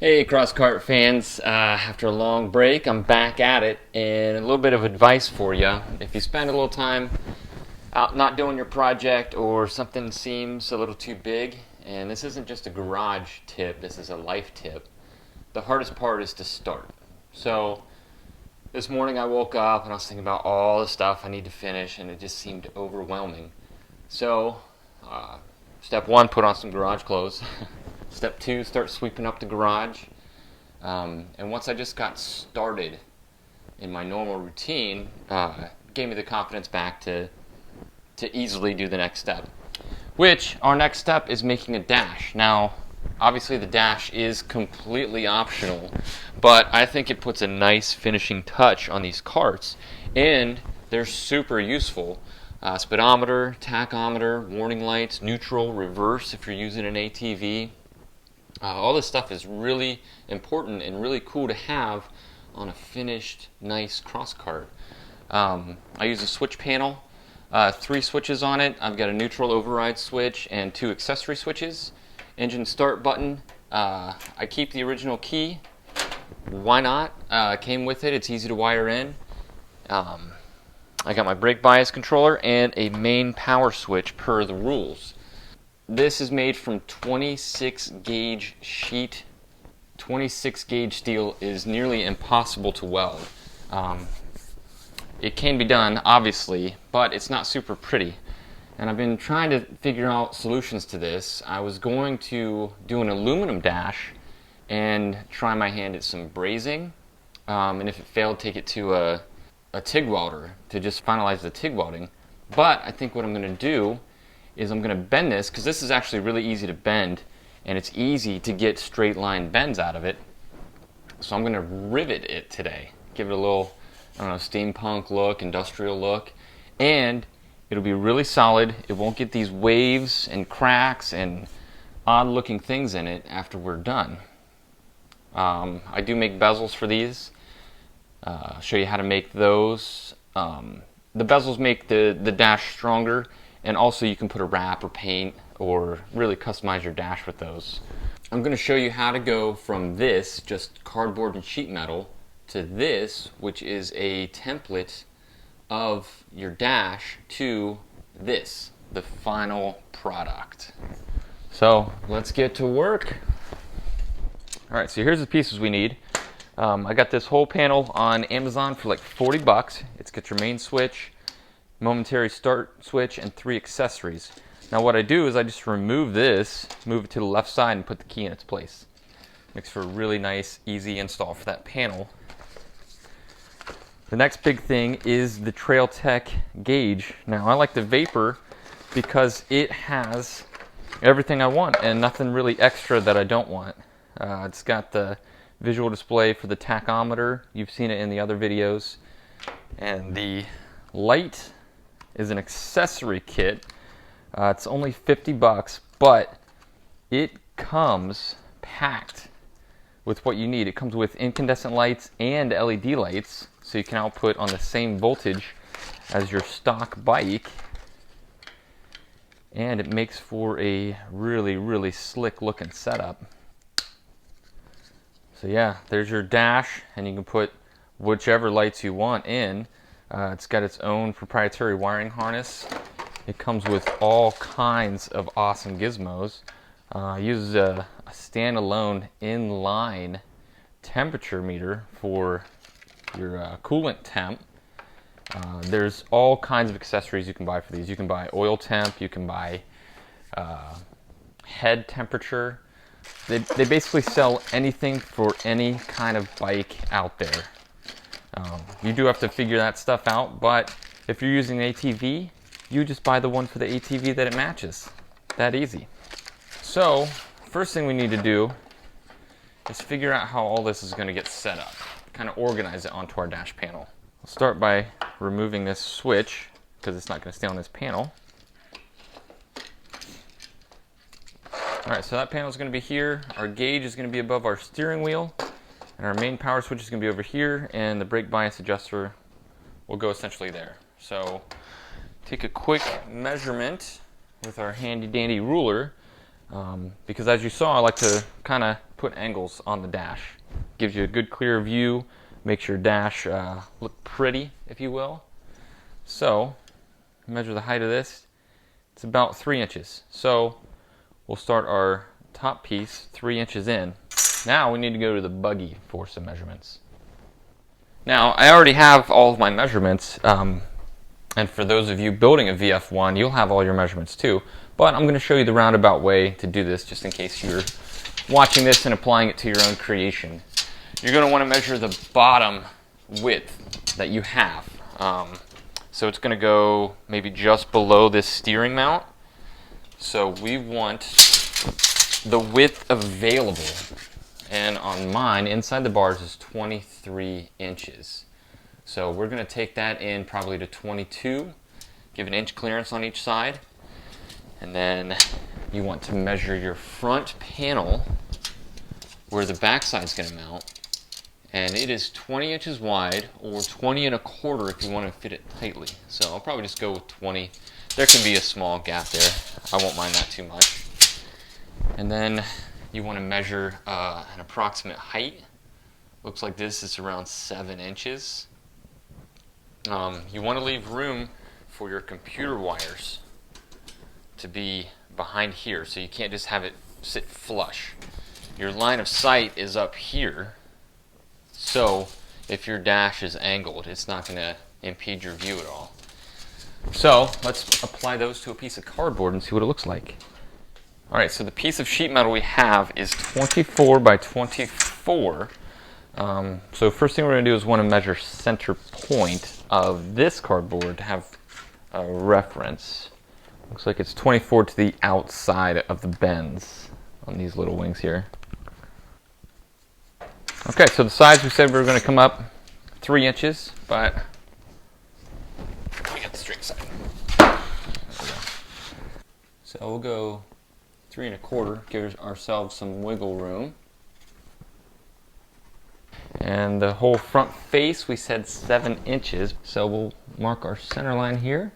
Hey Crosskart fans, after a long break I'm back at it, and a little bit of advice for you. If you spend a little time out not doing your project or something seems a little too big, and this isn't just a garage tip, this is a life tip, the hardest part is to start. So this morning I woke up and I was thinking about all the stuff I need to finish, and it just seemed overwhelming. So step one, put on some garage clothes. Step two, start sweeping up the garage. And once I just got started in my normal routine, gave me the confidence back to easily do the next step. Which, our next step is making a dash. Now, obviously the dash is completely optional, but I think it puts a nice finishing touch on these carts, and they're super useful. Speedometer, tachometer, warning lights, neutral, reverse if you're using an ATV. All this stuff is really important and really cool to have on a finished, nice Crosskart. I use a switch panel, 3 switches on it. I've got a neutral override switch and 2 accessory switches. Engine start button. I keep the original key. Why not? Came with it. It's easy to wire in. I got my brake bias controller and a main power switch per the rules. This is made from 26 gauge sheet. 26 gauge steel is nearly impossible to weld. It can be done, obviously, but it's not super pretty. And I've been trying to figure out solutions to this. I was going to do an aluminum dash and try my hand at some brazing. And if it failed, take it to a TIG welder to just finalize the TIG welding. But I think what I'm going to do is I'm going to bend this, because this is actually really easy to bend and it's easy to get straight line bends out of it. So I'm going to rivet it today, give it a little, I don't know, steampunk look, industrial look, and it'll be really solid. It won't get these waves and cracks and odd looking things in it after we're done. I do make bezels for these. I'll show you how to make those. The bezels make the dash stronger, and also you can put a wrap or paint or really customize your dash with those. I'm going to show you how to go from this, just cardboard and sheet metal, to this, which is a template of your dash, to this, the final product. So let's get to work. Alright, so here's the pieces we need. I got this whole panel on Amazon for like 40 bucks. It's got your main switch, momentary start switch, and 3 accessories. Now what I do is I just remove this, move it to the left side, and put the key in its place. Makes for a really nice, easy install for that panel. The next big thing is the Trail Tech gauge. Now I like the Vapor because it has everything I want and nothing really extra that I don't want. It's got the visual display for the tachometer. You've seen it in the other videos. And the light is an accessory kit. It's only 50 bucks, but it comes packed with what you need. It comes with incandescent lights and LED lights, so you can output on the same voltage as your stock bike. And it makes for a really, really slick looking setup. So yeah, there's your dash, and you can put whichever lights you want in. It's got its own proprietary wiring harness. It comes with all kinds of awesome gizmos. Uses a standalone inline temperature meter for your coolant temp. There's all kinds of accessories you can buy for these. You can buy oil temp, you can buy head temperature. They basically sell anything for any kind of bike out there. You do have to figure that stuff out, but if you're using an ATV, you just buy the one for the ATV that it matches. That easy. So, first thing we need to do is figure out how all this is going to get set up. Kind of organize it onto our dash panel. We'll start by removing this switch, because it's not going to stay on this panel. Alright, so that panel is going to be here. Our gauge is going to be above our steering wheel. And our main power switch is going to be over here, and the brake bias adjuster will go essentially there. So take a quick measurement with our handy dandy ruler, because as you saw, I like to kind of put angles on the dash. Gives you a good clear view, makes your dash look pretty, if you will. So, measure the height of this. It's about 3 inches. So, we'll start our top piece 3 inches in. Now we need to go to the buggy for some measurements. Now, I already have all of my measurements, and for those of you building a VF1, you'll have all your measurements too, but I'm going to show you the roundabout way to do this just in case you're watching this and applying it to your own creation. You're going to want to measure the bottom width that you have. So it's going to go maybe just below this steering mount. So we want the width available. And on mine, inside the bars is 23 inches. So we're going to take that in probably to 22, give an inch clearance on each side. And then you want to measure your front panel where the back side's going to mount. And it is 20 inches wide, or 20 1/4 if you want to fit it tightly. So I'll probably just go with 20. There can be a small gap there. I won't mind that too much. And then you want to measure an approximate height. Looks like this is around 7 inches. You want to leave room for your computer wires to be behind here, so you can't just have it sit flush. Your line of sight is up here, so if your dash is angled, it's not going to impede your view at all. So let's apply those to a piece of cardboard and see what it looks like. Alright, so the piece of sheet metal we have is 24 by 24. So first thing we're going to do is want to measure center point of this cardboard to have a reference. Looks like it's 24 to the outside of the bends on these little wings here. Okay, so the sides we said we were going to come up 3 inches, but we got the straight side. There we go. So we'll go 3 1/4, give ourselves some wiggle room. And the whole front face we said 7 inches, so we'll mark our center line here,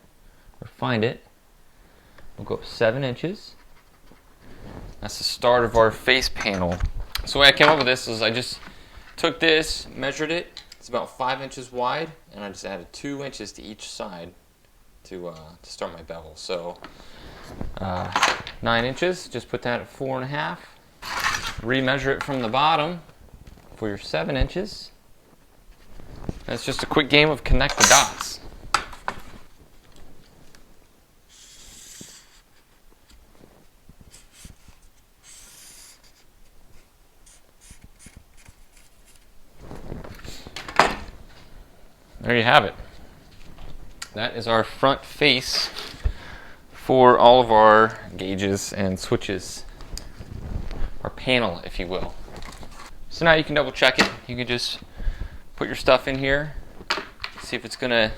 or find it. We'll go 7 inches. That's the start of our face panel. So the way I came up with this is I just took this, measured it. It's about 5 inches wide, and I just added 2 inches to each side to start my bevel. So 9 inches, just put that at 4.5. Remeasure it from the bottom for your 7 inches. And it's just a quick game of connect the dots. There you have it. That is our front face for all of our gauges and switches, our panel, if you will. So now you can double check it. You can just put your stuff in here, see if it's going to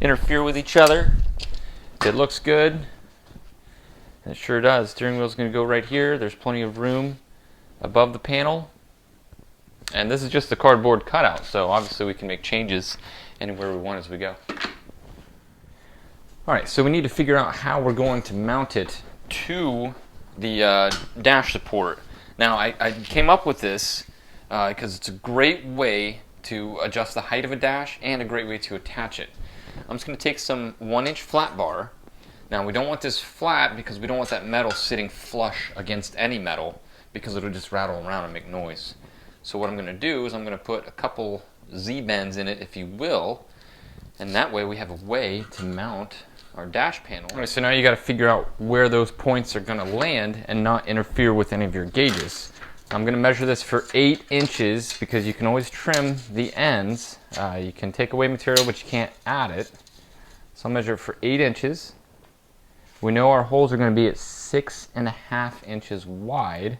interfere with each other. If it looks good, and it sure does. Steering wheel's going to go right here. There's plenty of room above the panel. And this is just the cardboard cutout, so obviously we can make changes anywhere we want as we go. Alright, so we need to figure out how we're going to mount it to the dash support. Now, I came up with this because it's a great way to adjust the height of a dash and a great way to attach it. I'm just going to take some 1-inch flat bar. Now, we don't want this flat because we don't want that metal sitting flush against any metal because it'll just rattle around and make noise. So what I'm going to do is I'm going to put a couple Z-bends in it, if you will, and that way we have a way to mount our dash panel. Alright, so now you got to figure out where those points are going to land and not interfere with any of your gauges. I'm going to measure this for 8 inches because you can always trim the ends. You can take away material, but you can't add it. So I'll measure it for 8 inches. We know our holes are going to be at 6.5 inches wide,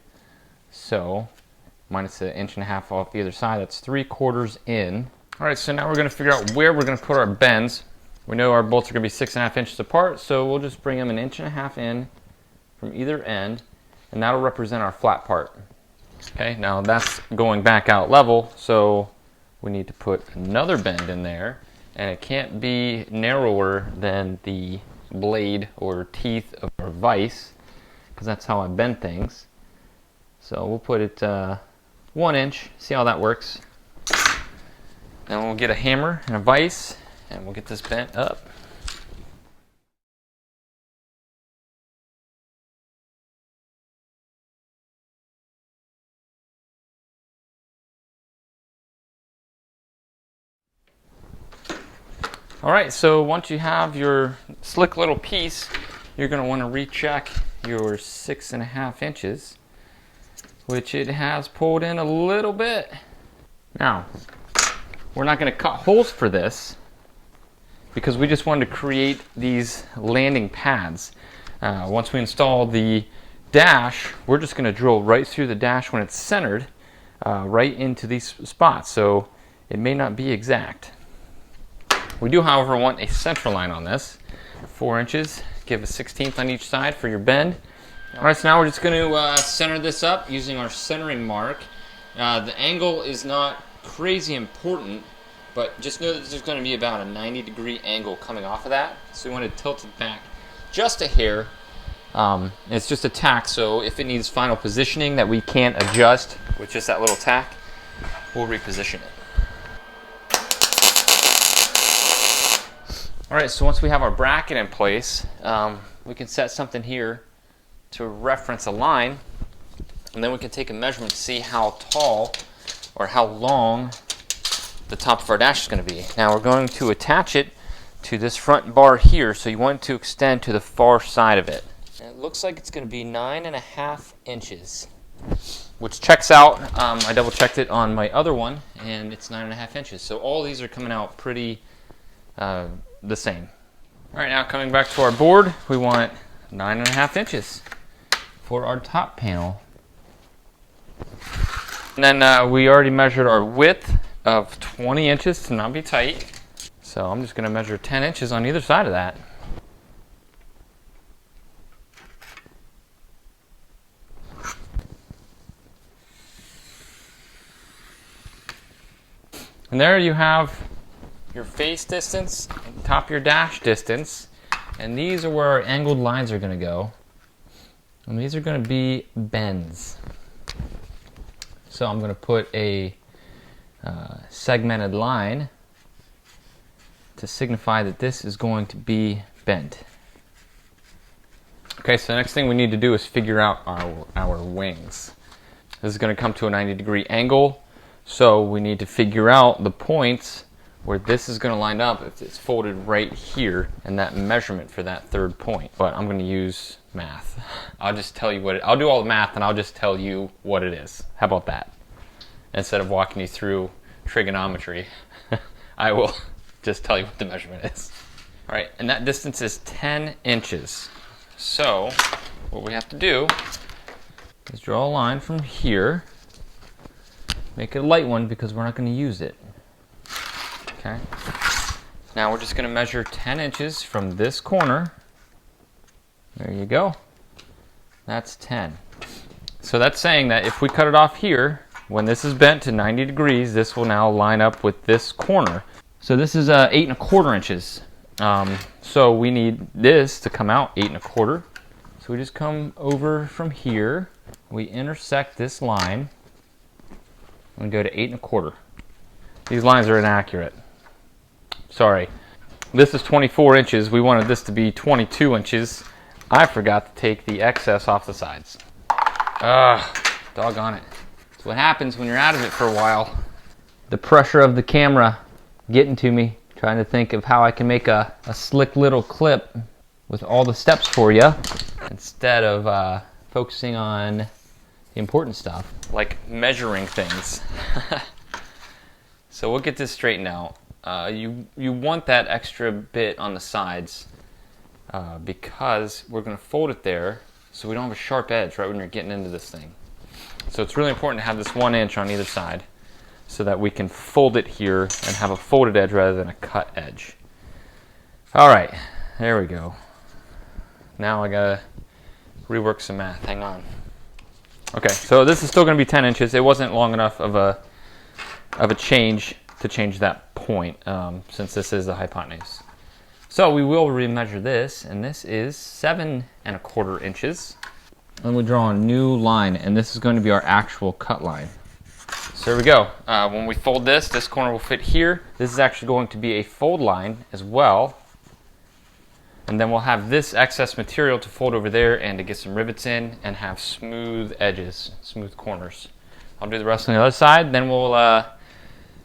so minus 1.5 inches off the other side, that's 3/4 in. Alright, so now we're going to figure out where we're going to put our bends. We know our bolts are going to be 6.5 inches apart, so we'll just bring them 1.5 inches in from either end, and that'll represent our flat part. Okay, now that's going back out level, so we need to put another bend in there, and it can't be narrower than the blade or teeth of our vise, because that's how I bend things. So we'll put it 1 inch, see how that works. Then we'll get a hammer and a vise, and we'll get this bent up. Alright, so once you have your slick little piece, you're going to want to recheck your 6.5 inches, which it has pulled in a little bit. Now, we're not going to cut holes for this because we just wanted to create these landing pads. Once we install the dash, we're just going to drill right through the dash when it's centered, right into these spots, so it may not be exact. We do, however, want a center line on this. 4 inches, give a 1/16 on each side for your bend. Alright, so now we're just going to center this up using our centering mark. The angle is not crazy important, but just know that there's going to be about a 90-degree angle coming off of that. So we want to tilt it back just a hair. It's just a tack, so if it needs final positioning that we can't adjust with just that little tack, we'll reposition it. Alright, so once we have our bracket in place, we can set something here to reference a line, and then we can take a measurement to see how tall or how long the top of our dash is going to be. Now we're going to attach it to this front bar here, so you want it to extend to the far side of it. And it looks like it's going to be 9.5 inches, which checks out. I double checked it on my other one, and it's 9.5 inches. So all these are coming out pretty the same. Alright, now coming back to our board, we want 9.5 inches for our top panel. And then we already measured our width of 20 inches to not be tight. So I'm just going to measure 10 inches on either side of that. And there you have your face distance, top of your dash distance, and these are where our angled lines are going to go, and these are going to be bends. So I'm going to put a segmented line to signify that this is going to be bent. Okay, so the next thing we need to do is figure out our wings. This is going to come to a 90-degree angle, so we need to figure out the points where this is going to line up if it's folded right here, and that measurement for that third point. But I'm going to use math. I'll just tell you I'll do all the math and I'll just tell you what it is. How about that? Instead of walking you through trigonometry, I will just tell you what the measurement is. All right, and that distance is 10 inches. So what we have to do is draw a line from here. Make it a light one because we're not going to use it. Okay. Now we're just going to measure 10 inches from this corner. There you go. That's 10. So that's saying that if we cut it off here, when this is bent to 90 degrees, this will now line up with this corner. So this is 8.25 inches. So we need this to come out 8.25. So we just come over from here. We intersect this line and go to 8.25. These lines are inaccurate. Sorry. This is 24 inches. We wanted this to be 22 inches. I forgot to take the excess off the sides. Doggone it. That's what happens when you're out of it for a while. The pressure of the camera getting to me, trying to think of how I can make a slick little clip with all the steps for you instead of focusing on the important stuff, like measuring things. So we'll get this straightened out. You want that extra bit on the sides because we're going to fold it there so we don't have a sharp edge right when you're getting into this thing. So it's really important to have this 1 inch on either side so that we can fold it here and have a folded edge rather than a cut edge. Alright, there we go. Now I gotta rework some math. Hang on. Okay, so this is still going to be 10 inches. It wasn't long enough of a change to change that point since this is the hypotenuse. So we will remeasure this, and this is 7.25 inches. And we draw a new line, and this is going to be our actual cut line. So there we go. When we fold this, this corner will fit here. This is actually going to be a fold line as well. And then we'll have this excess material to fold over there and to get some rivets in and have smooth edges, smooth corners. I'll do the rest on the other side, then we'll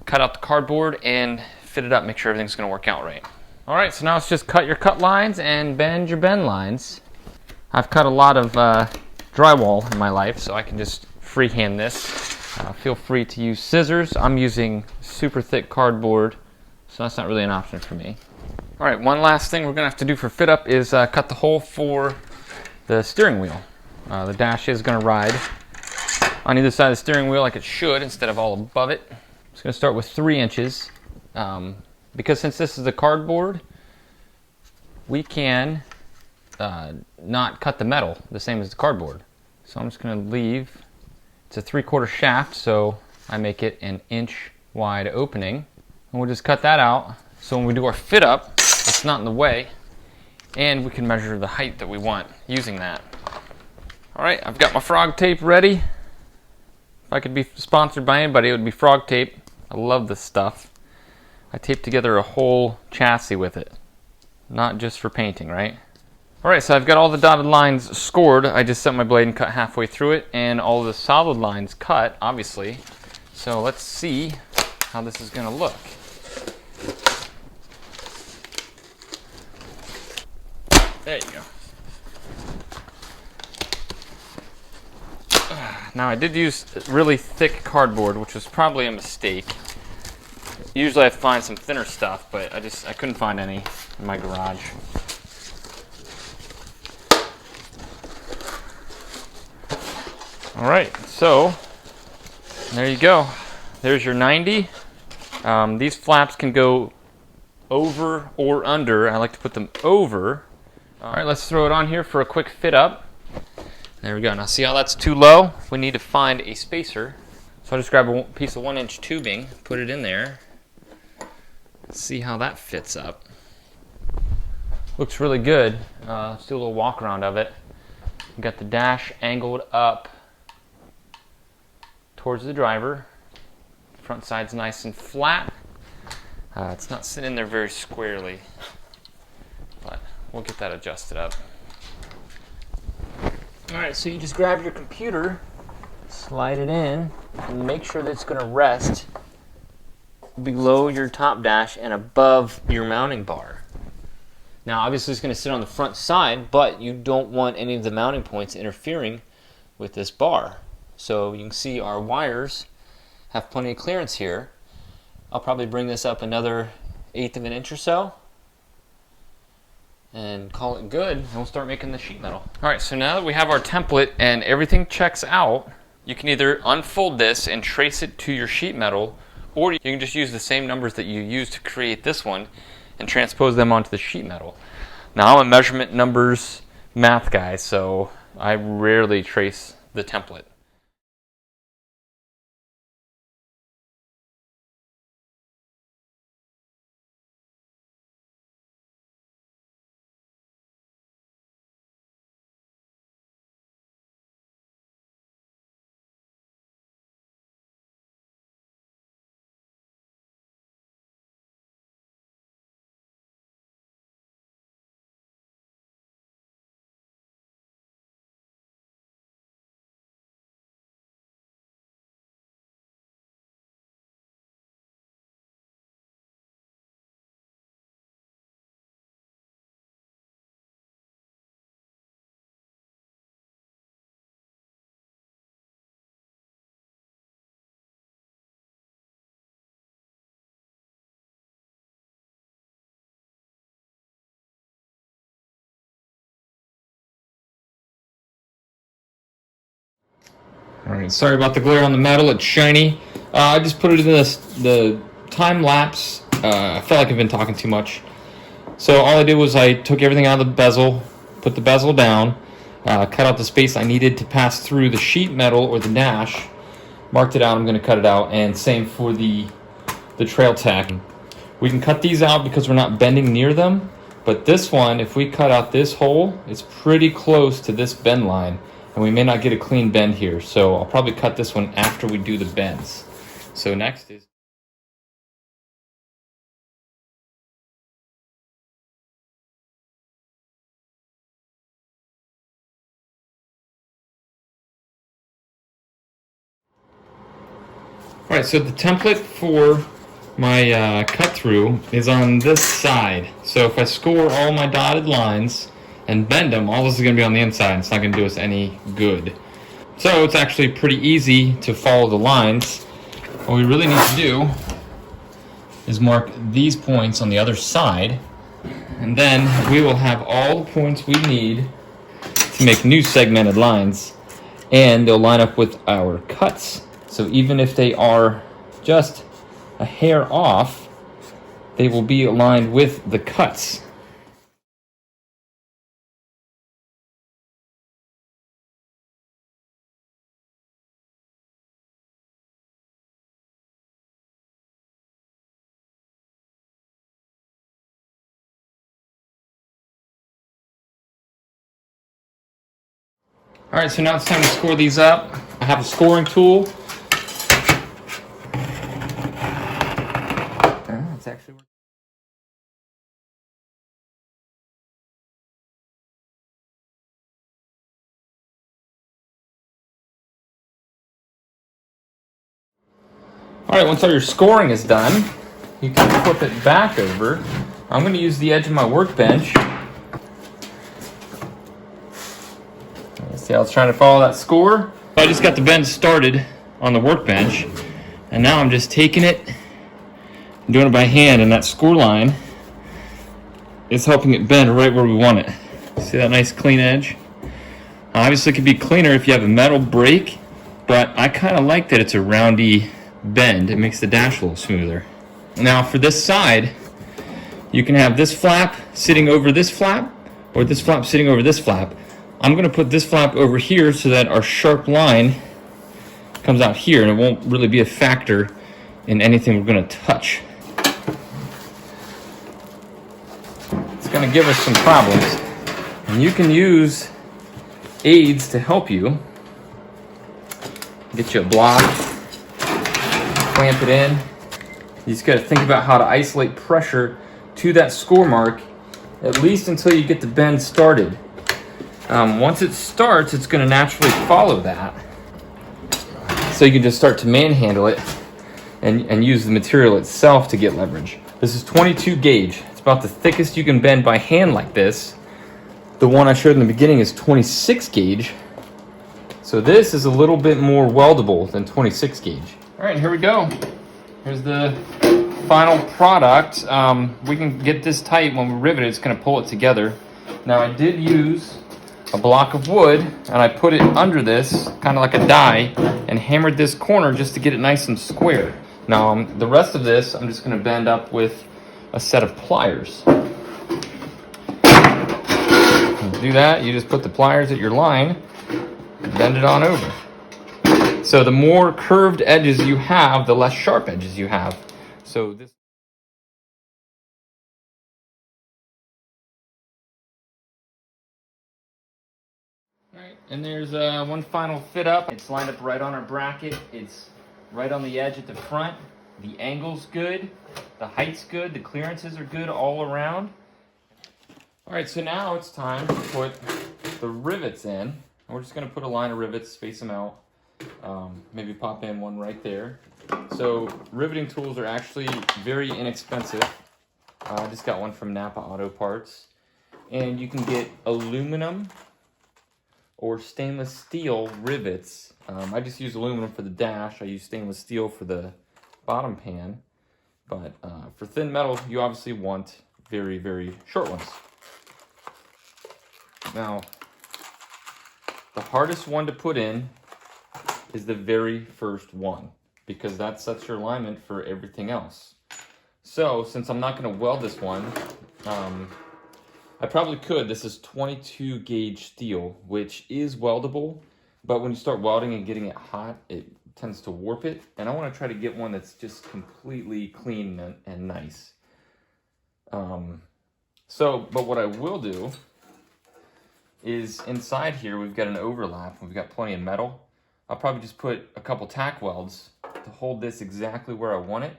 cut out the cardboard and fit it up, make sure everything's going to work out right. All right, so now it's just cut your cut lines and bend your bend lines. I've cut a lot of drywall in my life, so I can just freehand this. Feel free to use scissors. I'm using super thick cardboard, so that's not really an option for me. All right, one last thing we're going to have to do for fit up is cut the hole for the steering wheel. The dash is going to ride on either side of the steering wheel like it should instead of all above it. I'm just going to start with 3 inches. Because since this is the cardboard, we can not cut the metal the same as the cardboard. So I'm just going to leave, it's a 3/4 shaft, so I make it an 1-inch wide opening. And we'll just cut that out, so when we do our fit up, it's not in the way, and we can measure the height that we want using that. All right, I've got my frog tape ready. If I could be sponsored by anybody, it would be frog tape. I love this stuff. I taped together a whole chassis with it, not just for painting, right? All right, so I've got all the dotted lines scored. I just set my blade and cut halfway through it, and all the solid lines cut, obviously. So let's see how this is going to look. There you go. Now I did use really thick cardboard, which was probably a mistake. Usually I find some thinner stuff, but I couldn't find any in my garage. All right, so there you go. There's your 90. These flaps can go over or under. I like to put them over. All right, let's throw it on here for a quick fit up. There we go. Now see how that's too low? We need to find a spacer. So I'll just grab a piece of 1-inch tubing, put it in there. Let's see how that fits up. Looks really good. Let's do a little walk around of it. We've got the dash angled up towards the driver. Front side's nice and flat. It's not sitting in there very squarely, but we'll get that adjusted up. All right, so you just grab your computer, slide it in, and make sure that it's going to rest below your top dash and above your mounting bar. Now, obviously, it's going to sit on the front side, but you don't want any of the mounting points interfering with this bar. So you can see our wires have plenty of clearance here. I'll probably bring this up another 1/8 of an inch or so and call it good, and we'll start making the sheet metal. All right, so now that we have our template and everything checks out, you can either unfold this and trace it to your sheet metal, or you can just use the same numbers that you used to create this one and transpose them onto the sheet metal. Now, I'm a measurement numbers math guy, so I rarely trace the template. All right, sorry about the glare on the metal, it's shiny. I just put it in the time lapse. I feel like I've been talking too much. So all I did was I took everything out of the bezel, put the bezel down, cut out the space I needed to pass through the sheet metal or the dash, marked it out, I'm going to cut it out, and same for the trail tack. We can cut these out because we're not bending near them, but this one, if we cut out this hole, it's pretty close to this bend line, and we may not get a clean bend here, so I'll probably cut this one after we do the bends. So next is... Alright, so the template for my cut through is on this side. So if I score all my dotted lines and bend them, all this is going to be on the inside. It's not going to do us any good. So it's actually pretty easy to follow the lines. What we really need to do is mark these points on the other side, and then we will have all the points we need to make new segmented lines, and they'll line up with our cuts. So even if they are just a hair off, they will be aligned with the cuts. All right, so now it's time to score these up. I have a scoring tool. It's actually working. All right, once all your scoring is done, you can flip it back over. I'm going to use the edge of my workbench. See, I was trying to follow that score. I just got the bend started on the workbench, and now I'm just taking it and doing it by hand, and that score line is helping it bend right where we want it. See that nice clean edge? Obviously it could be cleaner if you have a metal brake, but I kind of like that it's a roundy bend. It makes the dash a little smoother. Now for this side, you can have this flap sitting over this flap, or this flap sitting over this flap. I'm going to put this flap over here so that our sharp line comes out here, and it won't really be a factor in anything we're going to touch. It's going to give us some problems, and you can use aids to help you. Get you a block, clamp it in. You just got to think about how to isolate pressure to that score mark, at least until you get the bend started. Once it starts, it's going to naturally follow that. So you can just start to manhandle it and use the material itself to get leverage. This is 22 gauge. It's about the thickest you can bend by hand like this. The one I showed in the beginning is 26 gauge. So this is a little bit more weldable than 26 gauge. All right, here we go. Here's the final product. We can get this tight when we rivet it. It's going to pull it together. Now I did use a block of wood, and I put it under this, kind of like a die, and hammered this corner just to get it nice and square. Now the rest of this, I'm just going to bend up with a set of pliers. To do that, you just put the pliers at your line, and bend it on over. So the more curved edges you have, the less sharp edges you have. So this... Alright, and there's one final fit up. It's lined up right on our bracket. It's right on the edge at the front. The angle's good, the height's good, the clearances are good all around. Alright, so now it's time to put the rivets in. We're just going to put a line of rivets, space them out. Maybe pop in one right there. So riveting tools are actually very inexpensive. I just got one from Napa Auto Parts. And you can get aluminum or stainless steel rivets. I just use aluminum for the dash. I use stainless steel for the bottom pan. But for thin metal, you obviously want very, very short ones. Now, the hardest one to put in is the very first one, because that sets your alignment for everything else. So, since I'm not going to weld this one, I probably could. This is 22 gauge steel, which is weldable, but when you start welding and getting it hot, it tends to warp it, and I want to try to get one that's just completely clean and nice. But what I will do is inside here we've got an overlap. We've got plenty of metal. I'll probably just put a couple tack welds to hold this exactly where I want it.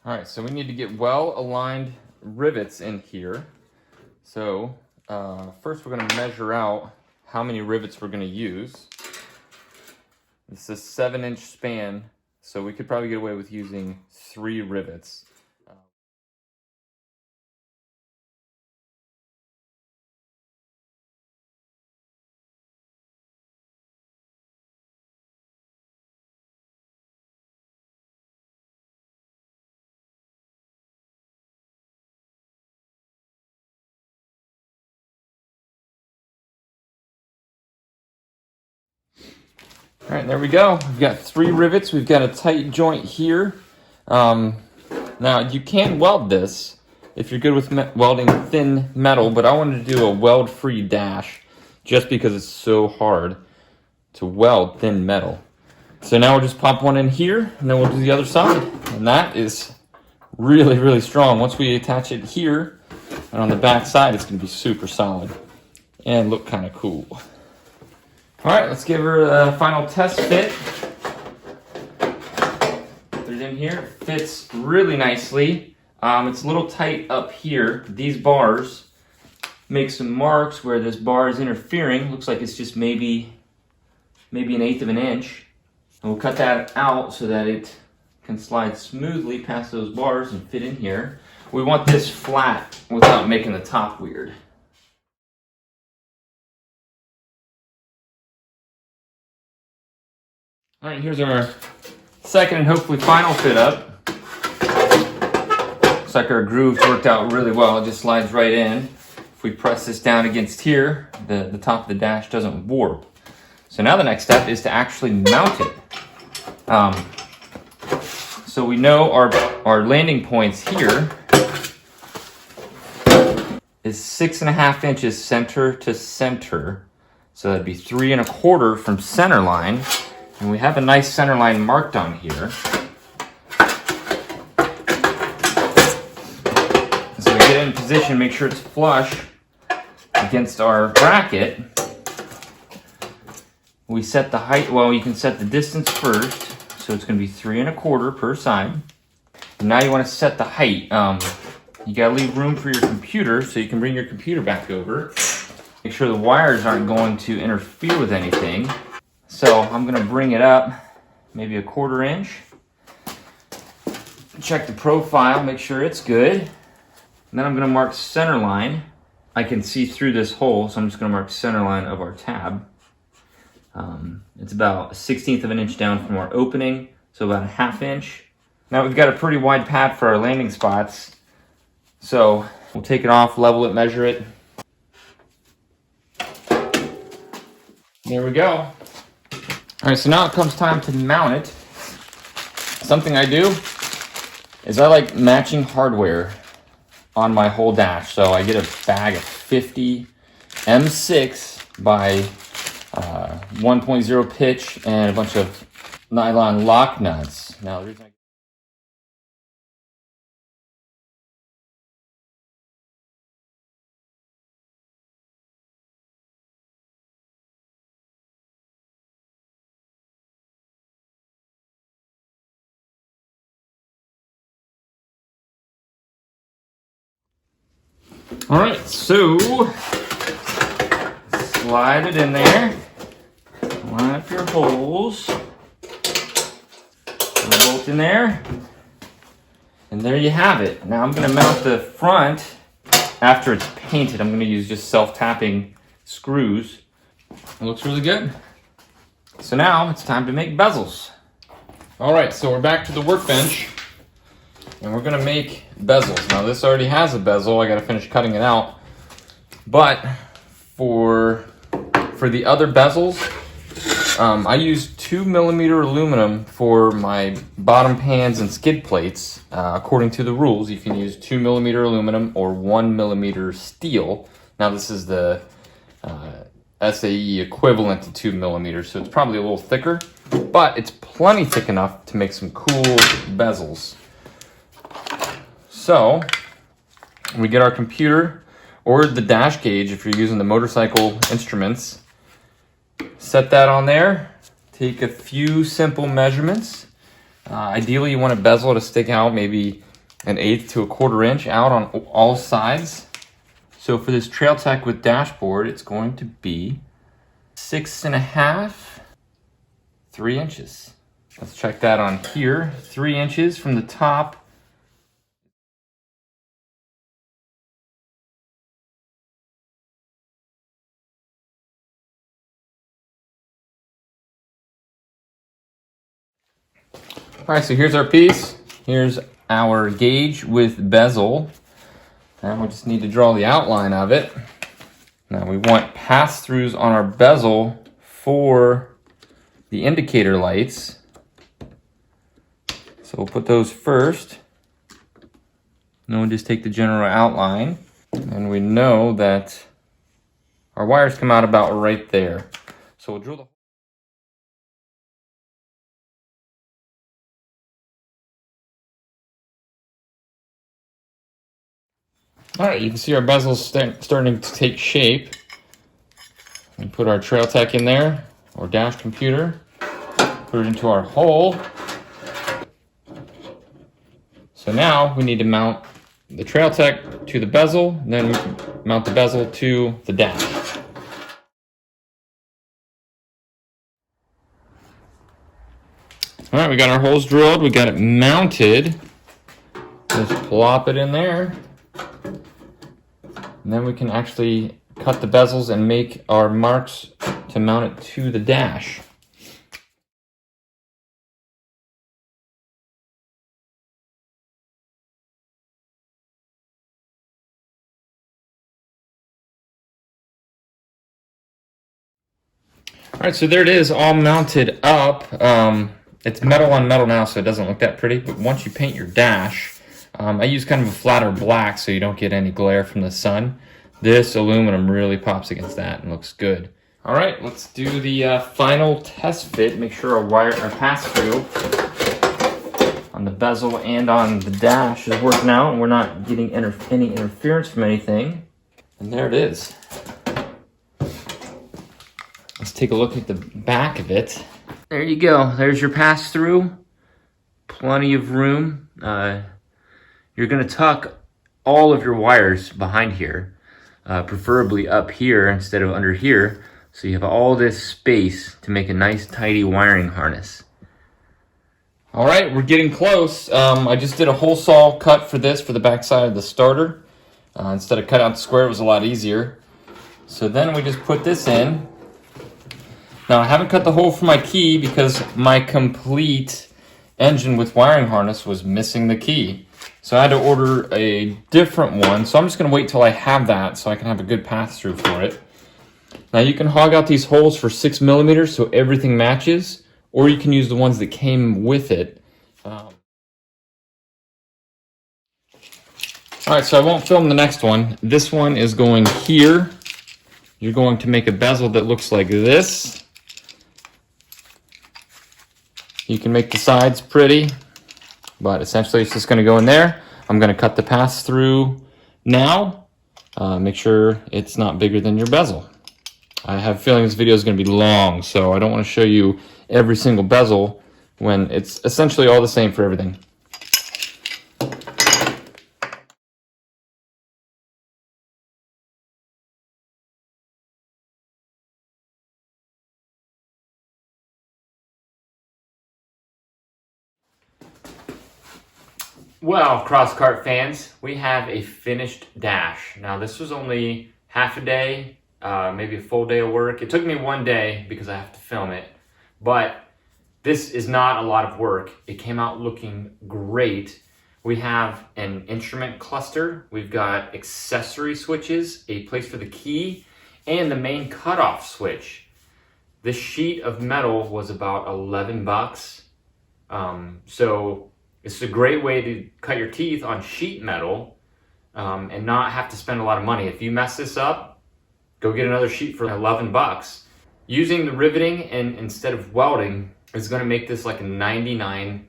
Alright, so we need to get well-aligned rivets in here. So first we're going to measure out how many rivets we're going to use. This is a 7-inch span, so we could probably get away with using 3 rivets. All right, there we go. We've got 3 rivets. We've got a tight joint here. Now, you can weld this if you're good with welding thin metal, but I wanted to do a weld-free dash just because it's so hard to weld thin metal. So now we'll just pop one in here, and then we'll do the other side. And that is really, really strong. Once we attach it here, and on the back side, it's going to be super solid and look kind of cool. All right, let's give her a final test fit. Put it in here. It fits really nicely. It's a little tight up here. These bars make some marks where this bar is interfering. Looks like it's just maybe 1/8 of an inch. And we'll cut that out so that it can slide smoothly past those bars and fit in here. We want this flat without making the top weird. All right, here's our second and hopefully final fit up. Looks like our grooves worked out really well. It just slides right in. If we press this down against here, the top of the dash doesn't warp. So now the next step is to actually mount it. So we know our landing points here is 6.5 inches center to center. So that'd be 3 1/4 from center line. And we have a nice center line marked on here. So we get it in position, make sure it's flush against our bracket. We set the height, well, you can set the distance first. So it's going to be 3 1/4 per side. And now you want to set the height. You got to leave room for your computer so you can bring your computer back over. Make sure the wires aren't going to interfere with anything. So I'm going to bring it up maybe 1/4 inch. Check the profile, make sure it's good. And then I'm going to mark center line. I can see through this hole, so I'm just going to mark center line of our tab. It's about 1/16 of an inch down from our opening, so about 1/2 inch. Now we've got a pretty wide pad for our landing spots. So we'll take it off, level it, measure it. There we go. All right, so now it comes time to mount it. Something I do is I like matching hardware on my whole dash. So I get a bag of 50 M6 by 1.0 pitch and a bunch of nylon lock nuts. Now, the reason all right, so slide it in there, line up your holes, put a bolt in there, and there you have it. Now I'm going to mount the front after it's painted. I'm going to use just self-tapping screws. It looks really good. So now it's time to make bezels. All right, so we're back to the workbench. And we're going to make bezels. Now this already has a bezel. I got to finish cutting it out. But for the other bezels, I use 2mm aluminum for my bottom pans and skid plates. According to the rules, you can use 2mm aluminum or 1mm steel. Now this is the SAE equivalent to 2mm, so it's probably a little thicker. But it's plenty thick enough to make some cool bezels. So, we get our computer or the dash gauge if you're using the motorcycle instruments. Set that on there. Take a few simple measurements. Ideally, you want a bezel to stick out maybe 1/8 to 1/4 inch out on all sides. So for this Trail Tech with dashboard, it's going to be 6.5, 3 inches. Let's check that on here. 3 inches from the top. All right, so here's our piece. Here's our gauge with bezel. Now we just need to draw the outline of it. Now we want pass-throughs on our bezel for the indicator lights. So we'll put those first. Then we'll just take the general outline. And we know that our wires come out about right there. So we'll drill the All right, you can see our bezel's starting to take shape. We put our Trail Tech in there, or dash computer, put it into our hole. So now we need to mount the Trail Tech to the bezel, and then mount the bezel to the dash. All right, we got our holes drilled, we got it mounted. Just plop it in there. And then we can actually cut the bezels and make our marks to mount it to the dash. All right, so there it is, all mounted up. It's metal on metal now, so it doesn't look that pretty, but once you paint your dash, I use kind of a flatter black so you don't get any glare from the sun. This aluminum really pops against that and looks good. All right, let's do the final test fit. Make sure our pass-through on the bezel and on the dash is working out and we're not getting any interference from anything. And there it is. Let's take a look at the back of it. There you go. There's your pass-through. Plenty of room. You're going to tuck all of your wires behind here, preferably up here instead of under here, so you have all this space to make a nice tidy wiring harness. All right, we're getting close. I just did a hole saw cut for this for the back side of the starter. Instead of cut out the square, it was a lot easier. So then we just put this in. Now I haven't cut the hole for my key because my complete engine with wiring harness was missing the key. So I had to order a different one. So I'm just going to wait till I have that so I can have a good pass-through for it. Now you can hog out these holes for 6 millimeters so everything matches, or you can use the ones that came with it. All right, so I won't film the next one. This one is going here. You're going to make a bezel that looks like this. You can make the sides pretty, but essentially it's just going to go in there. I'm going to cut the pass-through now. Make sure it's not bigger than your bezel. I have a feeling this video is going to be long, so I don't want to show you every single bezel when it's essentially all the same for everything. Well, Crosskart fans, we have a finished dash. Now this was only half a day, maybe a full day of work. It took me 1 day because I have to film it, but this is not a lot of work. It came out looking great. We have an instrument cluster, we've got accessory switches, a place for the key, and the main cutoff switch. This sheet of metal was about 11 bucks. So it's a great way to cut your teeth on sheet metal and not have to spend a lot of money. If you mess this up, go get another sheet for 11 bucks. Using the riveting and instead of welding is going to make this like a 99%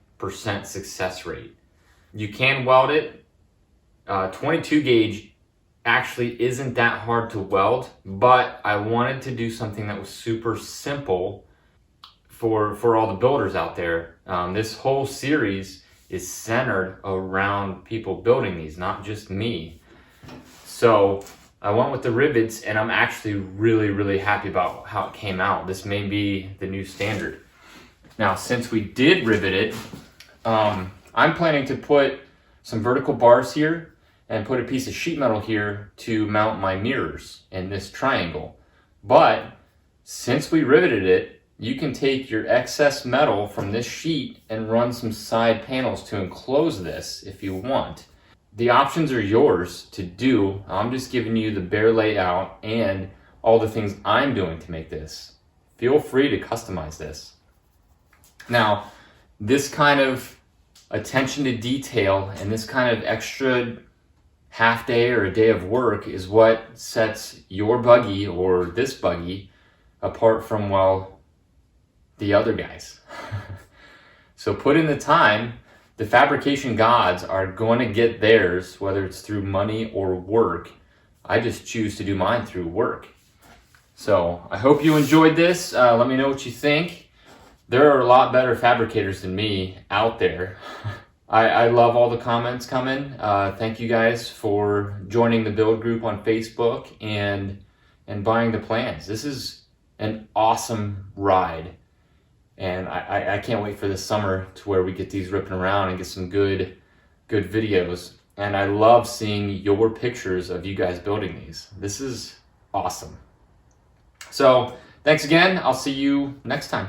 success rate. You can weld it 22 gauge actually isn't that hard to weld, but I wanted to do something that was super simple for all the builders out there. This whole series is centered around people building these, not just me. So I went with the rivets, and I'm actually really happy about how it came out. This may be the new standard. Now, since we did rivet it, I'm planning to put some vertical bars here and put a piece of sheet metal here to mount my mirrors in this triangle. But since we riveted it, you can take your excess metal from this sheet and run some side panels to enclose this if you want. The options are yours to do. I'm just giving you the bare layout and all the things I'm doing to make this. Feel free to customize this. Now, this kind of attention to detail and this kind of extra half day or a day of work is what sets your buggy or this buggy apart from, well, the other guys. So put in the time. The fabrication gods are going to get theirs, whether it's through money or work. I just choose to do mine through work. So I hope you enjoyed this. Let me know what you think. There are a lot better fabricators than me out there. I love all the comments coming. Thank you guys for joining the build group on Facebook and buying the plans. This is an awesome ride. And I can't wait for this summer to where we get these ripping around and get some good videos. And I love seeing your pictures of you guys building these. This is awesome. So thanks again. I'll see you next time.